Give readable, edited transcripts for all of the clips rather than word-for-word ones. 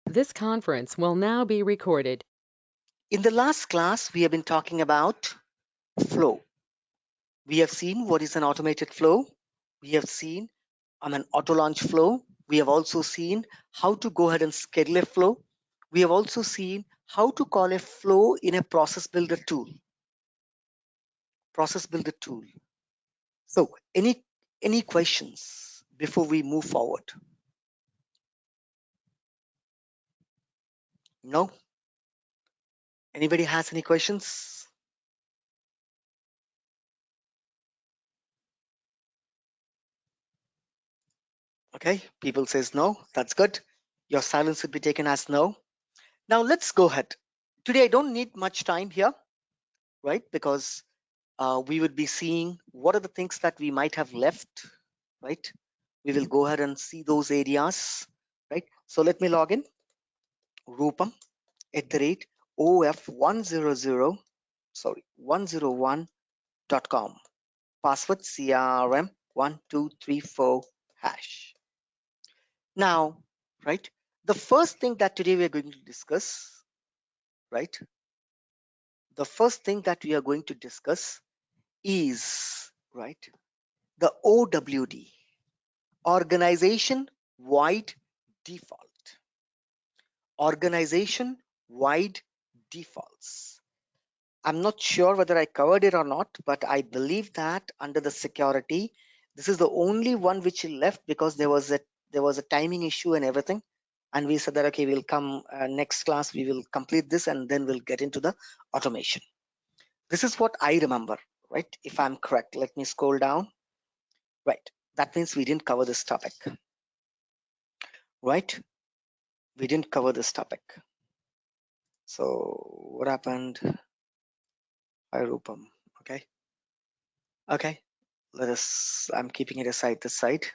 This conference will now be recorded. In the last class, we have been talking about flow. We have seen what is an automated flow. We have seen an auto launch flow. We have also seen how to go ahead and schedule a flow. We have also seen how to call a flow in a process builder tool. Process builder tool. So any questions before we move forward? No? Anybody has any questions? Okay, people says no. That's good. Your silence would be taken as no. Now let's go ahead. Today I don't need much time here, right? Because we would be seeing what are the things that we might have left, right? We will go ahead and see those areas, right? So let me log in. Rupam @of100, sorry, 101.com. Password CRM1234#. Now, right? The first thing that today we are going to discuss, right? The first thing that we are going to discuss is, right, the OWD, organization wide default. Organization wide defaults. I'm not sure whether I covered it or not, but I believe that under the security, this is the only one which left because there was a timing issue and everything. And we said that, okay, we'll come next class, we will complete this and then we'll get into the automation. This is what I remember, right? If I'm correct, let me scroll down. Right, that means we didn't cover this topic, right? We didn't cover this topic. So what happened? Hi Rupam. Okay. Okay. Let us, I'm keeping it aside this side.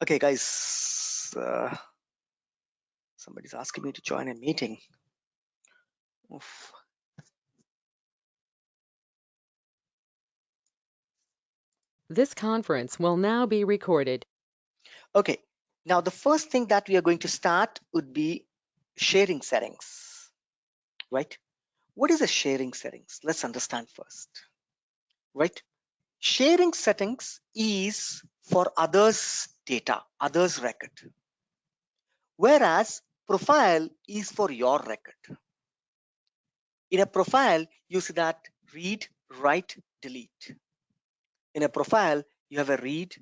Okay, guys. Somebody's asking me to join a meeting. Oof. This conference will now be recorded. Okay. Now, the first thing that we are going to start would be sharing settings, right? What is a sharing settings? Let's understand first, right? Sharing settings is for others' data, others' record, whereas profile is for your record. In a profile, you see that read, write, delete. In a profile, you have a read.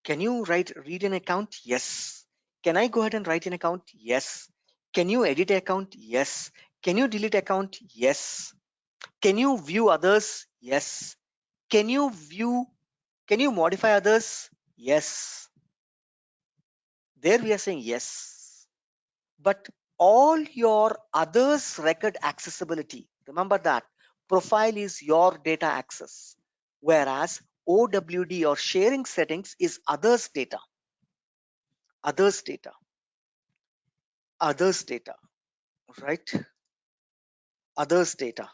Can you read an account? Yes. Can I go ahead and write an account? Yes. Can you edit an account? Yes. Can you delete account? Yes. Can you view others? Yes. Can you modify others? Yes. There we are saying yes. But all your others record accessibility, remember that profile is your data access, whereas OWD or sharing settings is others data, others data, others data, right? Others data,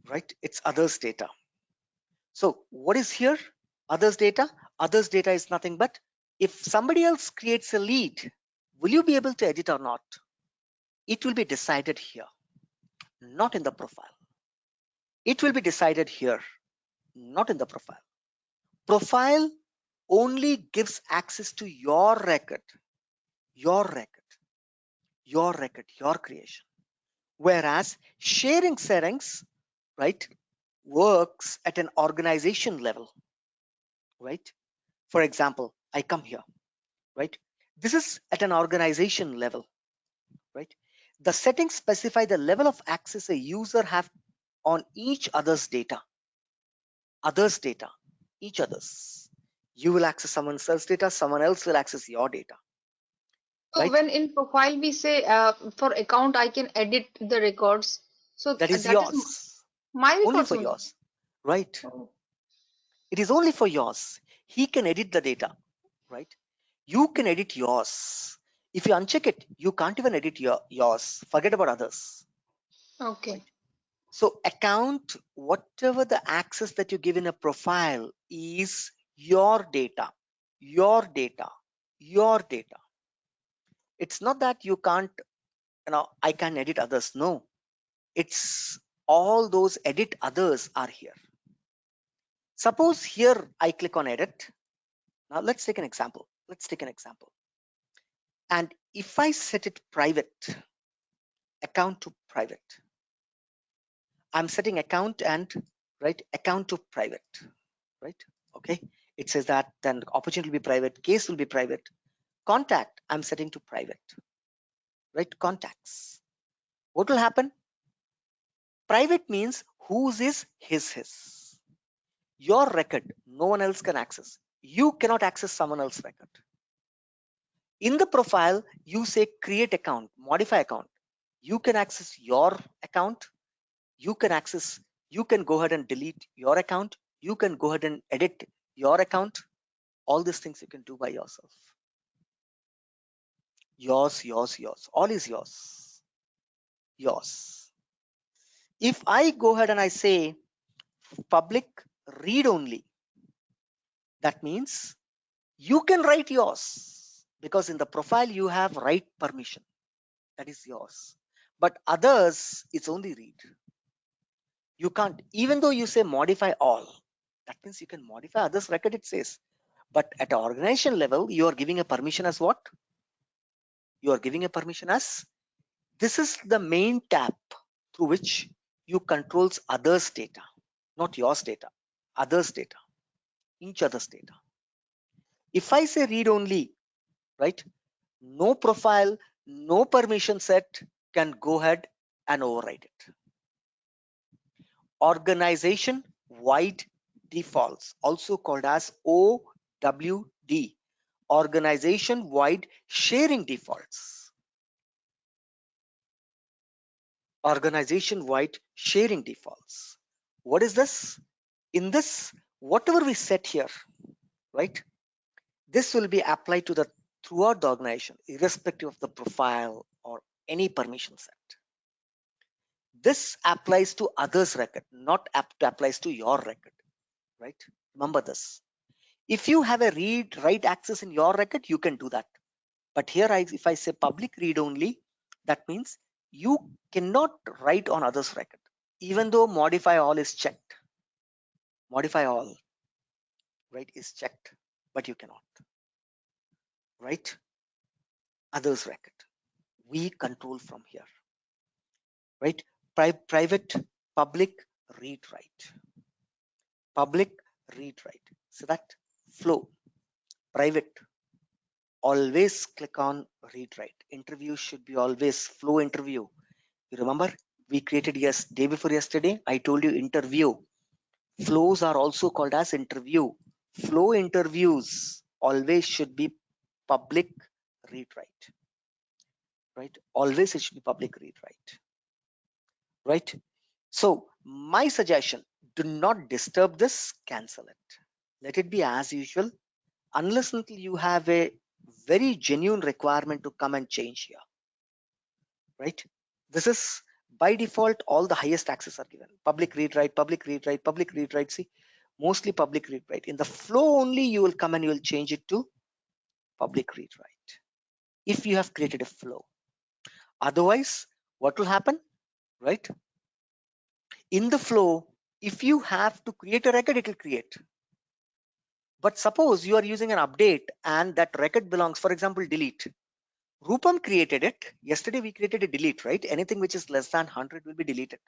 right? It's others data. So what is here? Others data. Others data is nothing but if somebody else creates a lead, will you be able to edit or not? It will be decided here, not in the profile. It will be decided here, not in the profile. Profile only gives access to your record, your creation. Whereas sharing settings, right, works at an organization level, right? For example, I come here, right? This is at an organization level, right? The settings specify the level of access a user have on each other's data, each other's. You will access someone else's data, someone else will access your data. So Right? when in profile we say for account I can edit the records. So That is that is yours, my only records for only. yours, right? Oh, It is only for yours. He can edit the data, right? You can edit yours. If you uncheck it, you can't even edit yours. Forget about others, okay. right? So account, whatever the access that you give in a profile is your data, your data, your data. It's not that you can't, I can edit others. No, it's all those edit others are here. Suppose here I click on edit. Now let's take an example. Let's take an example. And if I set it private, account to private, I'm setting account and account to private, right? Okay. It says that then opportunity will be private, case will be private. Contact, I'm setting to private, right? Contacts. What will happen? Private means whose is his. Your record, no one else can access. You cannot access someone else's record. In the profile, you say create account, modify account. You can access your account. You can access, you can go ahead and delete your account. You can go ahead and edit your account. All these things you can do by yourself. Yours, yours, yours. All is yours. Yours. If I go ahead and I say public read only, that means you can write yours because in the profile you have write permission. That is yours. But others, it's only read. You can't, even though you say modify all, that means you can modify others record, it says. But at an organization level, you are giving a permission as what? You are giving a permission as, this is the main tab through which you controls others data, not yours data, others data, each other's data. If I say read only, right? No profile, no permission set can go ahead and override it. Organization wide defaults, also called as OWD, organization wide sharing defaults. Organization wide sharing defaults. What is this? In this, whatever we set here, right? This will be applied to the throughout the organization, irrespective of the profile or any permission set. This applies to others' record, not applies to your record, right? Remember this. If you have a read write access in your record, you can do that. But here, if I say public read only, that means you cannot write on others' record, even though modify all is checked. Modify all, right, is checked, but you cannot write others' record. We control from here, right? Private, public, read write. Public, read write. So that flow, private, always click on read write. Interview should be always flow interview. You remember we created day before yesterday. I told you interview. Flows are also called as interview. Flow interviews always should be public read write. Right? Always it should be public read write. Right? So my suggestion, do not disturb this, cancel it. Let it be as usual, unless until you have a very genuine requirement to come and change here. Right? This is by default, all the highest access are given. Public read write, public read write, public read write. See, mostly public read write. In the flow only, you will come and you will change it to public read write. If you have created a flow. Otherwise, what will happen? Right? In the flow, if you have to create a record, it will create. But suppose you are using an update and that record belongs, for example, delete. Rupam created it. Yesterday we created a delete, right? Anything which is less than 100 will be deleted.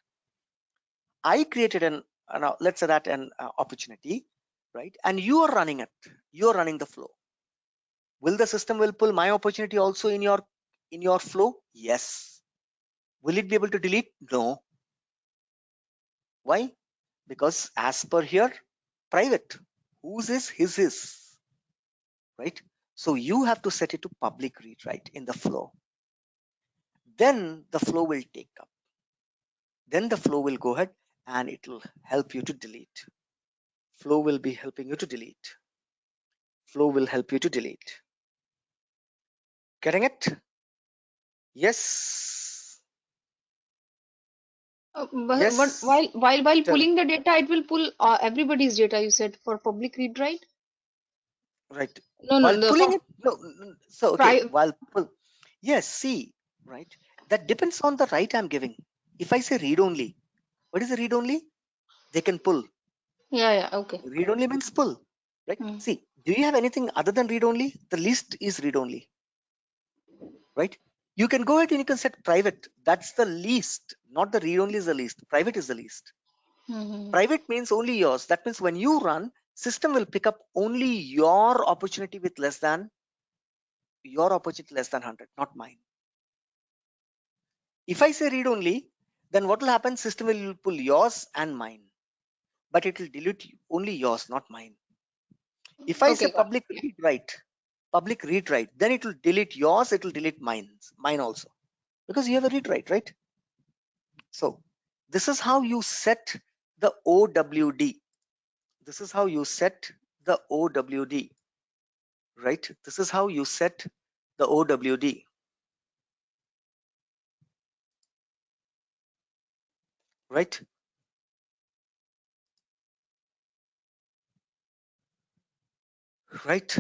I created let's say that an opportunity, right? And you are running it. You are running the flow. Will the system will pull my opportunity also in your flow? Yes. Will it be able to delete? No. Why? Because as per here, private. Whose is his is, right? So you have to set it to public read, right, in the flow. Then the flow will take up. then the flow will go ahead and it will help you to delete. Flow will be helping you to delete. Flow will help you to delete. Getting it? Yes. But Yes. while Tell me. pulling the data, it will pull everybody's data. You said for public read, right? Right. No, While no, the pulling for it, no, so okay, pri while pull, yes, see, right, that depends on the right I'm giving. If I say read only, what is the read only? They can pull. Yeah, yeah, okay. Read only means pull, right? Hmm. See, do you have anything other than read only? The list is read only, right? You can go ahead and you can set private. That's the least, not the read only is the least. Private is the least. Hmm. Private means only yours. That means when you run, system will pick up only your opportunity with less than 100, not mine. If I say read only, then what will happen? System will pull yours and mine, but it will delete only yours, not mine. If I say Okay, got public read write, then it will delete yours, it will delete mine also, because you have a read write, right? So this is how you set the OWD. This is how you set the OWD, right? This is how you set the OWD, right? Right?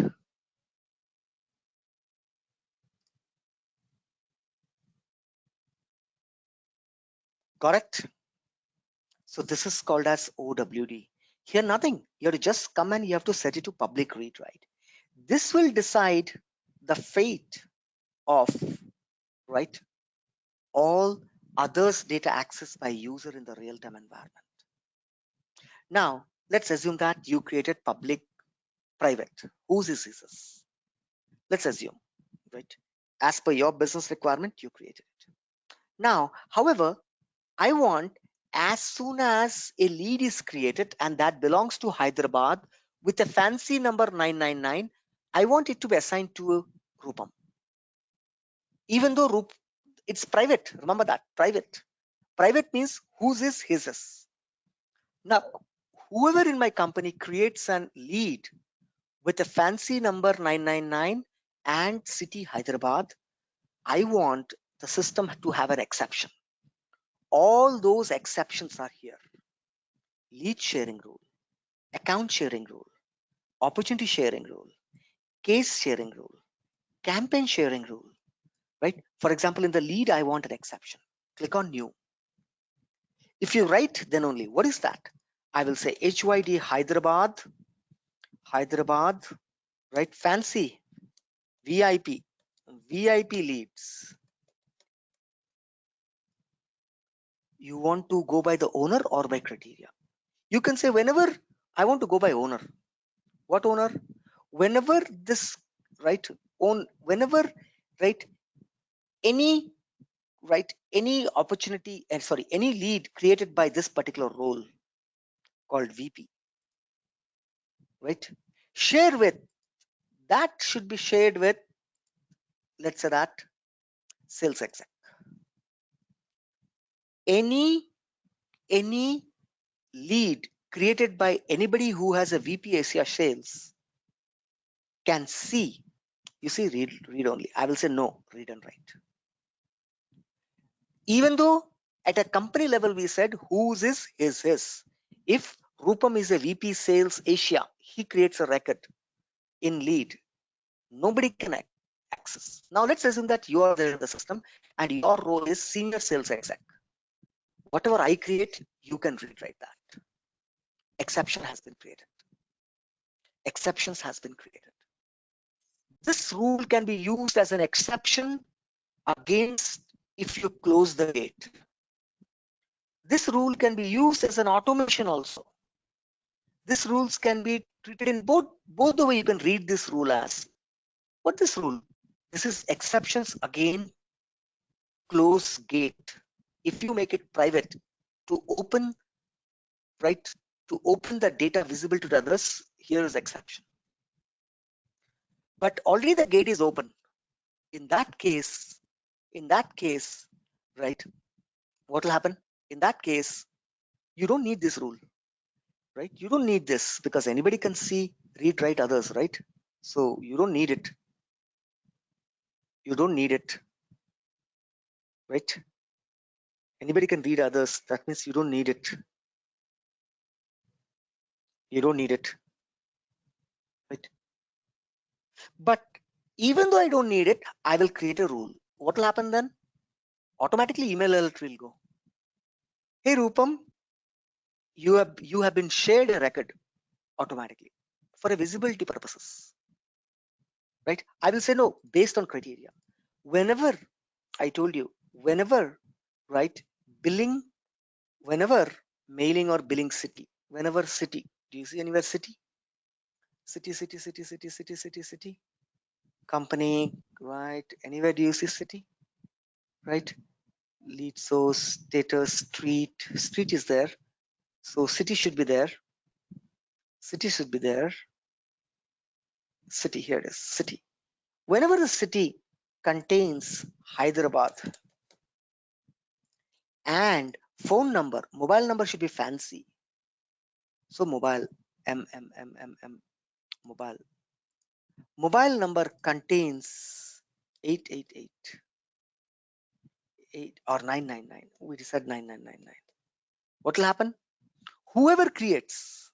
Correct? So this is called as OWD. Here nothing. You have to just come and you have to set it to public read write. This will decide the fate of, right, all others data accessed by user in the real-time environment. Now let's assume that you created public private. Whose is this? Let's assume, right? As per your business requirement, you created it. Now, however, I want as soon as a lead is created and that belongs to Hyderabad with a fancy number 999, I want it to be assigned to Rupam. Even though it's private, remember that, private. Private means whose is his is. Now, whoever in my company creates an lead with a fancy number 999 and city Hyderabad, I want the system to have an exception. All those exceptions are here. Lead sharing rule, account sharing rule, opportunity sharing rule, case sharing rule, campaign sharing rule, right? For example, in the lead, I want an exception. Click on new. If you write, then only, what is that? I will say HYD Hyderabad, right? Fancy, VIP, VIP leads. You want to go by the owner or by criteria? You can say whenever I want to go by owner. What owner? Whenever this, right, whenever, right, any, right, any opportunity and sorry, any lead created by this particular role called VP, right, share with, that should be shared with, let's say that, sales exec. Any lead created by anybody who has a VP Asia sales can see, you see, read only. I will say no, read and write. Even though at a company level we said whose is his. If Rupam is a VP sales Asia, he creates a record in lead, nobody can access. Now let's assume that you are there in the system and your role is senior sales exec. Whatever I create, you can rewrite that. Exception has been created. Exceptions has been created. This rule can be used as an exception against if you close the gate. This rule can be used as an automation also. These rules can be treated in both the way. You can read this rule as, what this rule? This is exceptions again close gate. If you make it private to open, right, to open the data visible to the others, here is exception. But already the gate is open. In that case, right, what will happen? In that case, you don't need this rule, right? You don't need this because anybody can see, read, write others, right? So you don't need it. You don't need it, right? Anybody can read others. That means you don't need it. You don't need it, right? But even though I don't need it, I will create a rule. What will happen then? Automatically email alert will go. Hey Rupam, you have been shared a record automatically for a visibility purposes, right? I will say no based on criteria. Whenever I told you, whenever, right, billing, whenever mailing or billing city, whenever city, do you see anywhere city? City, company, right? Anywhere do you see city, right? Lead source, status, street is there. So city should be there. City should be there. City, here it is, city. Whenever the city contains Hyderabad and phone number, mobile number should be fancy. So mobile, mobile. Mobile number contains 888 8 or 999. We said 9999. What will happen? Whoever creates,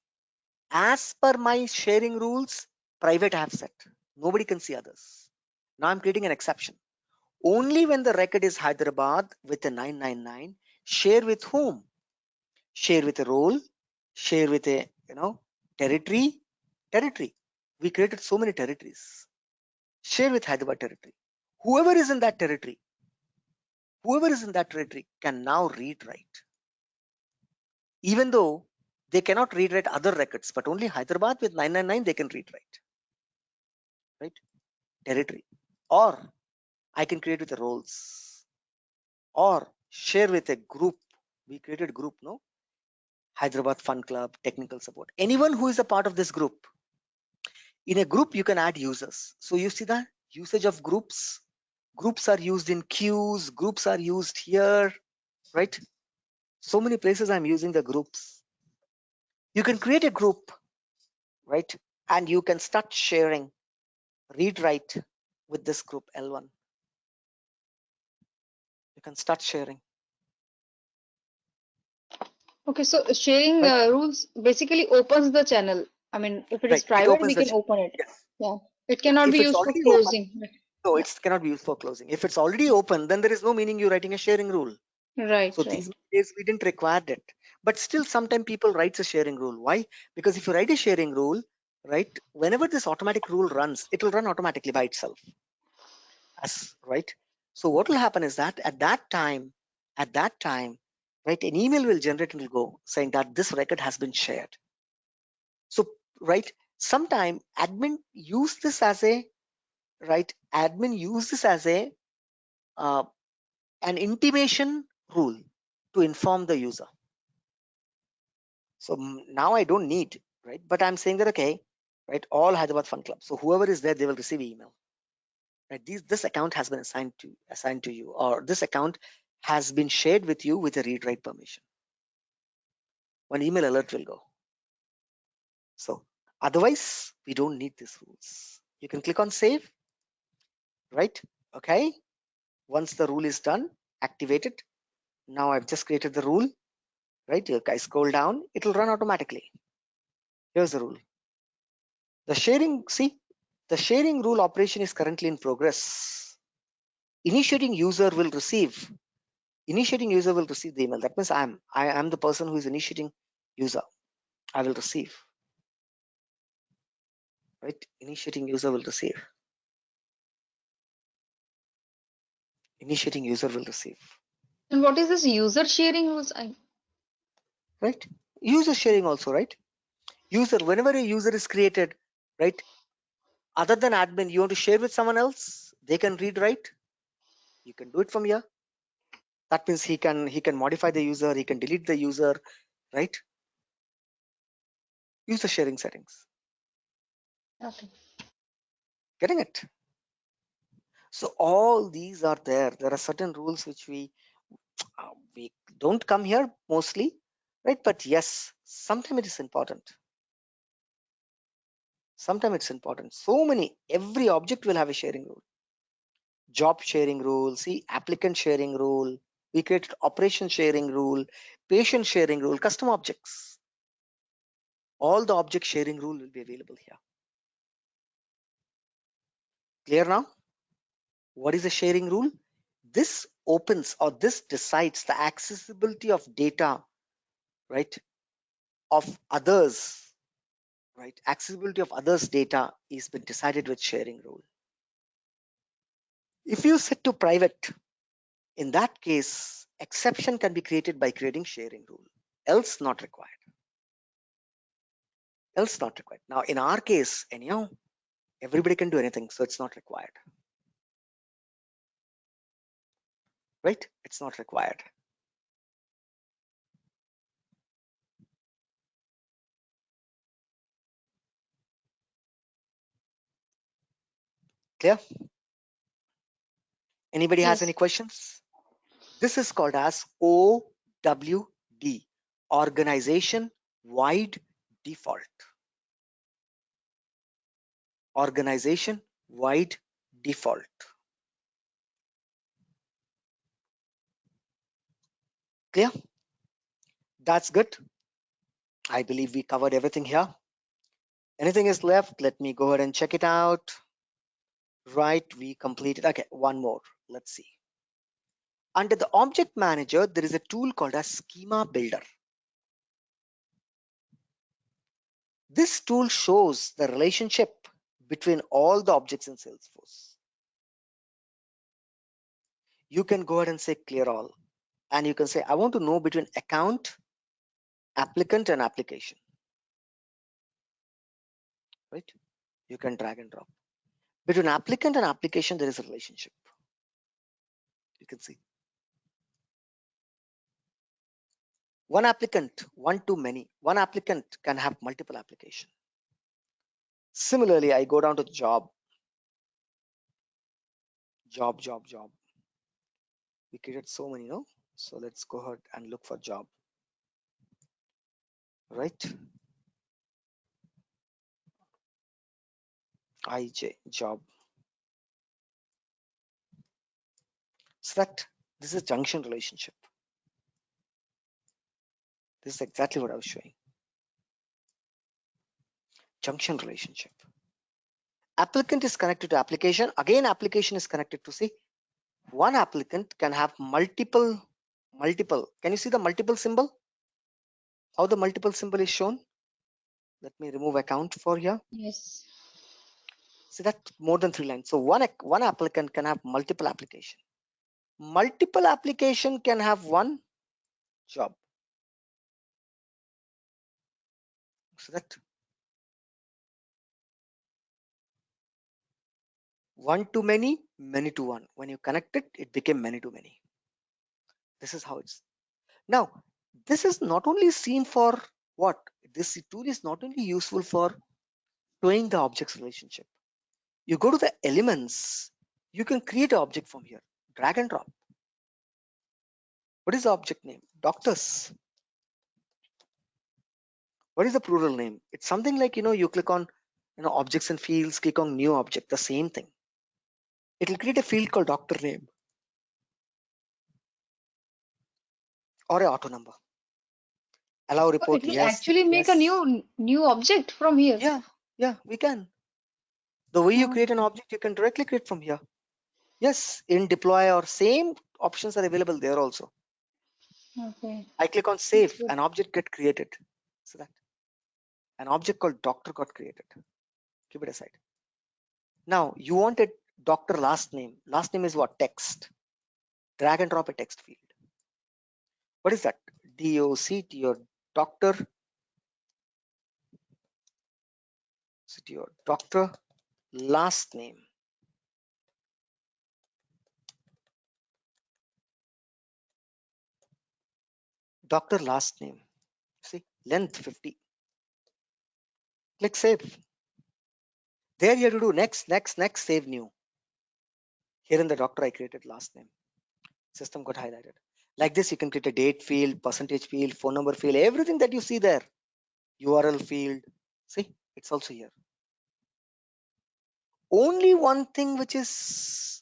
as per my sharing rules, private I have set. Nobody can see others. Now I'm creating an exception. Only when the record is Hyderabad with a 999, share with whom? Share with a role, share with a territory. We created so many territories. Share with Hyderabad territory. Whoever is in that territory, can now read write. Even though they cannot read write other records, but only Hyderabad with 999 they can read write. Right? Territory. Or I can create with the roles. Or share with a group. We created group, no? Hyderabad Fun Club, technical support. Anyone who is a part of this group. In a group, you can add users. So you see the usage of groups. Groups are used in queues. Groups are used here, right? So many places I'm using the groups. You can create a group, right? And you can start sharing, read write with this group L1. You can start sharing. Okay, so sharing Right? rules basically opens the channel. I mean, if it is Right. It private, opens we the can channel. open it. Yes. Yeah, it cannot be If it's used for already open, closing. no, Yeah, it cannot be used for closing. If it's already open, then there is no meaning you writing a sharing rule. right, So right. these days we didn't require it. But still sometimes people writes a sharing rule. Why? Because if you write a sharing rule, right, whenever this automatic rule runs, it will run automatically by itself. Right? So what will happen is that at that time, right, an email will generate and will go saying that this record has been shared. So, right, sometime admin use this as a, right, admin use this as a an intimation rule to inform the user. So now I don't need, right? But I'm saying that, okay, right, all Hyderabad Fun Club. So whoever is there, they will receive email. Right? This account has been assigned to you, or this account has been shared with you with a read write permission. One email alert will go. So otherwise, we don't need these rules. You can click on save, right? Okay. Once the rule is done, activate it. Now I've just created the rule, right? You guys scroll down, it will run automatically. Here's the rule. The sharing, see, the sharing rule operation is currently in progress. Initiating user will receive the email. That means I am the person who is initiating user. I will receive, right? Initiating user will receive. Initiating user will receive, And what is this user sharing rules? right? User sharing also, right? User, whenever a user is created, right? Other than admin, you want to share with someone else, they can read write. You can do it from here. That means he can modify the user, he can delete the user, right? Use the sharing settings. Okay. Getting it? So all these are there. There are certain rules which we We don't come here mostly, right? But yes, sometimes it is important. Sometimes it's important. So many, every object will have a sharing rule. Job sharing rule, see, applicant sharing rule. We created operation sharing rule, patient sharing rule, custom objects. All the object sharing rule will be available here. Clear now? What is a sharing rule? This opens or this decides the accessibility of data, right, of others, right? Accessibility of others' data is been decided with sharing rule. If you set to private, in that case, exception can be created by creating sharing rule, else not required. Else not required. Now, in our case, anyhow, everybody can do anything, so it's not required. Right? It's not required. Clear? Anybody has any Yes. questions? This is called as OWD, organization wide default. Organization wide default. Clear? That's good. I believe we covered everything here. Anything is left? Let me go ahead and check it out. Right, we completed. Okay, one more. Let's see. Under the object manager, there is a tool called as schema builder. This tool shows the relationship between all the objects in Salesforce. You can go ahead and say clear all, and you can say I want to know between account, applicant, and application. Right? You can drag and drop. Between applicant and application, there is a relationship. You can see. One applicant, one too many. One applicant can have multiple applications. Similarly, I go down to job. Job. We created so many, no? So let's go ahead and look for job. Right? IJ, job. So that this is junction relationship. This is exactly what I was showing. Junction relationship. Applicant is connected to application. Again, application is connected to, see, one applicant can have multiple. Can you see the multiple symbol? How the multiple symbol is shown? Let me remove account for here. Yes. See that more than 3 lines. So one applicant can have multiple application. Multiple application can have one job. So that one to many, many to one. When you connect it, it became many to many. This is how it's. Now, this is not only seen for what? This tool is not only useful for showing the objects relationship. You go to the elements, you can create an object from here. Drag and drop. What is the object name? Doctors. What is the plural name? It's something like, you click on, objects and fields, click on new object, the same thing. It will create a field called doctor name or a auto number. Allow Oh, report, it will yes, actually make a yes. new object from here. Yeah, we can. The way you Oh, create an object, you can directly create from here. Yes, in deploy or same options are available there also. okay. I click on That's save, good. an object get created. So that an object called doctor got created. Keep it aside. Now you want a doctor last name. Last name is what? Text. Drag and drop a text field. What is that? DOCT, your doctor. City or doctor last name. Doctor last name. See, length 50. Click save. There you have to do next, save new. Here in the doctor I created last name. System got highlighted. Like this, you can create a date field, percentage field, phone number field, everything that you see there. URL field. See, it's also here. Only one thing which is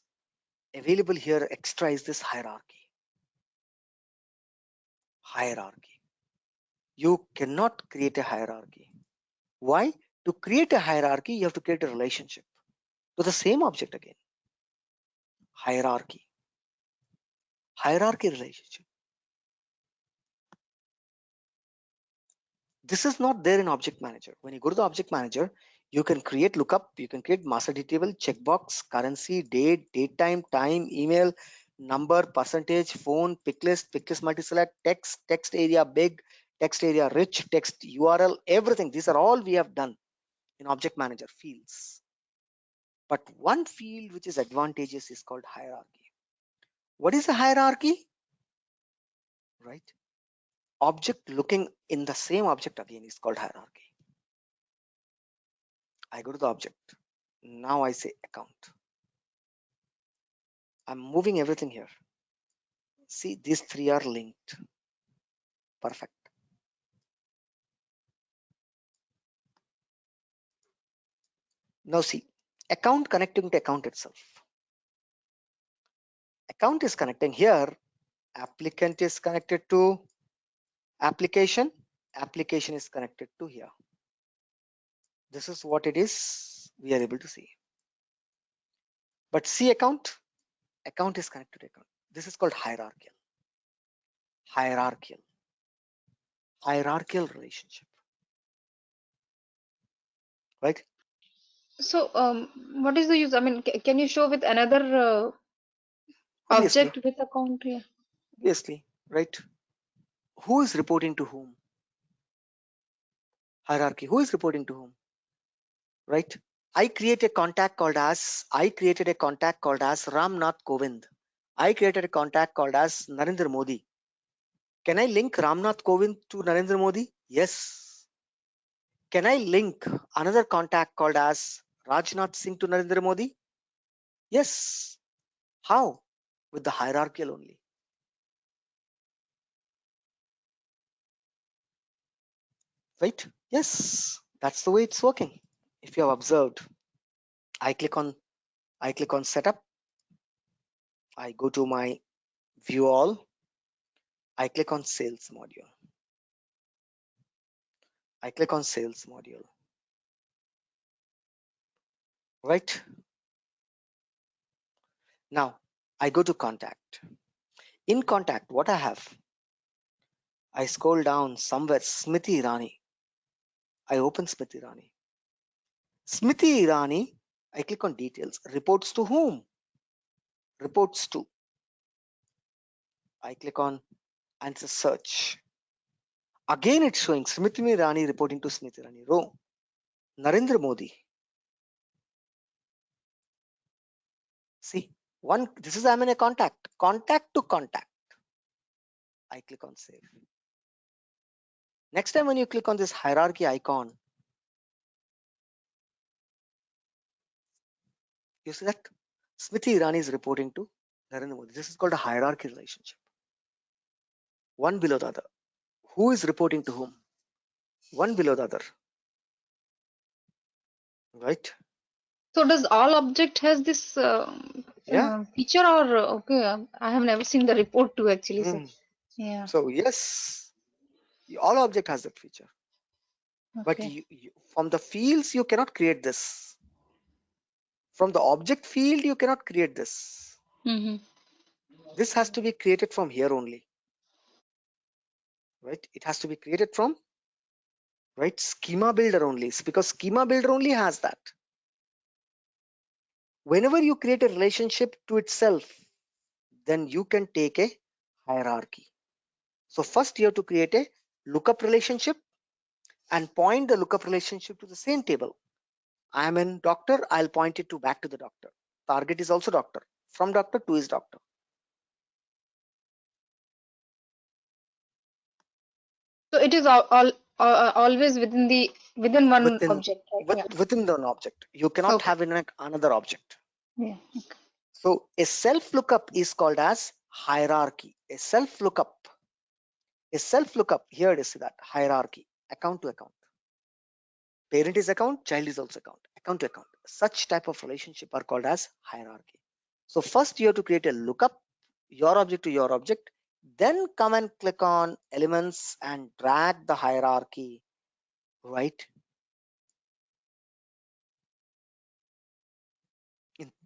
available here extra is this hierarchy. Hierarchy. You cannot create a hierarchy. Why? To create a hierarchy, you have to create a relationship to the same object again. Hierarchy. Hierarchy relationship. This is not there in object manager. When you go to the object manager, you can create lookup, you can create master detail, checkbox, currency, date time, email, number, percentage, phone, pick list multi-select, text area big, text area rich, text URL, everything. These are all we have done in object manager fields. But one field which is advantageous is called hierarchy. What is a hierarchy? Right? Object looking in the same object again is called hierarchy. I go to the object. Now I say account. I'm moving everything here. See, these three are linked. Perfect. Now see, account connecting to account itself. Account is connecting here. Applicant is connected to application. Application is connected to here. This is what it is. We are able to see. But see account. Account is connected to account. This is called hierarchical. Hierarchical. Hierarchical relationship. Right? So, what is the use? I mean, can you show with another Obviously. object with account here? Obviously. Right? Who is reporting to whom? Hierarchy. Who is reporting to whom? Right? I created a contact called as Ramnath Kovind. I created a contact called as Narendra Modi. Can I link Ramnath Kovind to Narendra Modi? Yes. Can I link another contact called as Rajnath Singh to Narendra Modi? Yes. How? With the hierarchical only. Right? Yes. That's the way it's working. If you have observed, I click on setup. I go to my view all. I click on sales module. I click on sales module. Right? Now I go to contact. In contact, what I have? I scroll down somewhere, Smriti Irani. I open Smriti Irani. Smriti Irani, I click on details. Reports to whom? Reports to. I click on answer search. Again, it's showing Smriti Irani reporting to Smriti Irani. Row. Narendra Modi. See, this is I'm in a contact. Contact to contact. I click on save. Next time when you click on this hierarchy icon, you see that Smriti Irani is reporting to Narendra Modi. This is called a hierarchy relationship. One below the other. Who is reporting to whom? One below the other. Right? So, does all object has this Yeah. feature or okay? I have never seen the report too actually. So, yeah. So yes, all object has that feature. But Okay. from the fields, you cannot create this. From the object field, you cannot create this. This has to be created from here only. Right? It has to be created from schema builder only. It's because schema builder only has that. Whenever you create a relationship to itself, then you can take a hierarchy. So first you have to create a lookup relationship and point the lookup relationship to the same table. I am in doctor, I'll point it to back to the doctor. Target is also doctor. From doctor to is doctor. So it is always within one object, right? Within the object. You cannot have in another object. Yeah. Okay. So a self lookup is called as hierarchy, a self lookup. A self lookup, here it is that hierarchy, account to account. Parent is account, child is also account to account. Such type of relationship are called as hierarchy. So first you have to create a lookup, your object to your object, then come and click on elements and drag the hierarchy, right?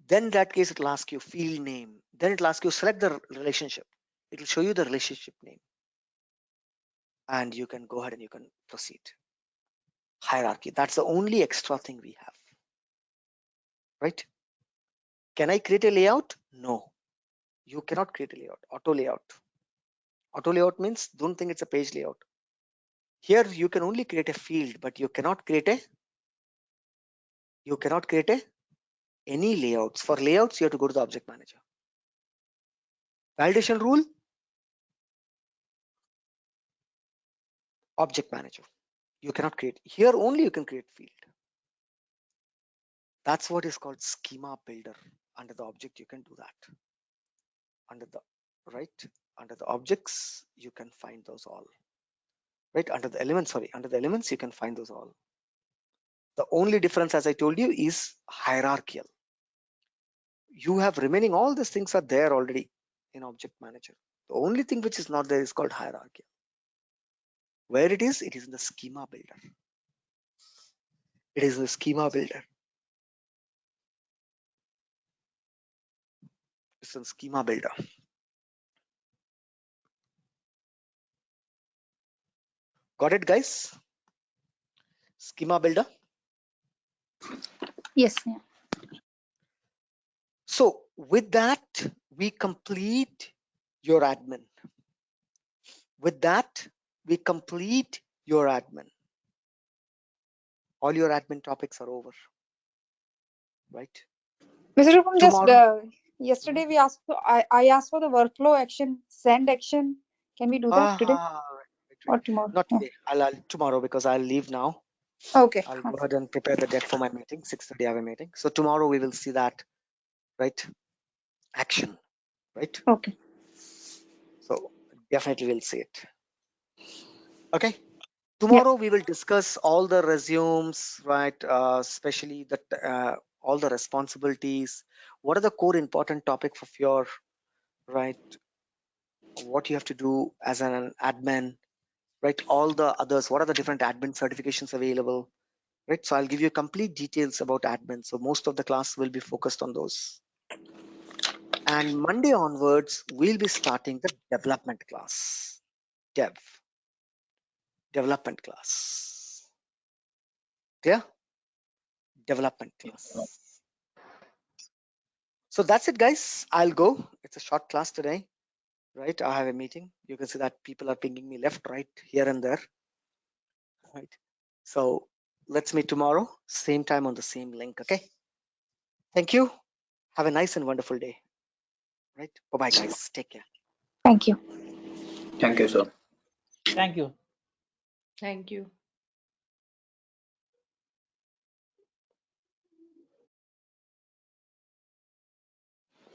Then in that case, it will ask you field name. Then it will ask you select the relationship. It will show you the relationship name. And you can go ahead and you can proceed. Hierarchy, that's the only extra thing we have, right? Can I create a layout? No, you cannot create a layout. Auto layout. Auto layout means don't think it's a page layout. Here you can only create a field, but you cannot create any layouts. For layouts, you have to go to the object manager. Validation rule, object manager. You cannot create. Here only you can create field. That's what is called schema builder. Under the object, you can do that. Under the objects, you can find those all. Right, under the elements, you can find those all. The only difference, as I told you, is hierarchical. You have remaining, all these things are there already in object manager. The only thing which is not there is called hierarchical. Where it is in the schema builder. It is the schema builder. It's a schema builder. Got it, guys? Schema builder. Yes. Yeah. So with that, we complete your admin. With that, we complete your admin. All your admin topics are over, right? Mr. Rupam, just Tomorrow. yesterday we asked for, I asked for the workflow action, send action. Can we do that today or tomorrow? Not today. I'll tomorrow, because I'll leave now. Okay. I'll go ahead and prepare the deck for my meeting. 6:30 I have a meeting. So tomorrow we will see that, right? Action, right? Okay. So definitely we'll see it. Okay. Tomorrow we will discuss all the resumes, right? Especially that all the responsibilities. What are the core important topics of your, right? What you have to do as an admin, right? All the others. What are the different admin certifications available, right? So I'll give you complete details about admin. So most of the class will be focused on those. And Monday onwards, we'll be starting the development class. Development class. Clear? Development class. So that's it, guys. I'll go. It's a short class today, right? I have a meeting. You can see that people are pinging me left, right, here and there, right? So let's meet tomorrow, same time on the same link, okay? Thank you. Have a nice and wonderful day, right? Bye-bye, guys. Take care. Thank you. Thank you, sir. Thank you. Thank you.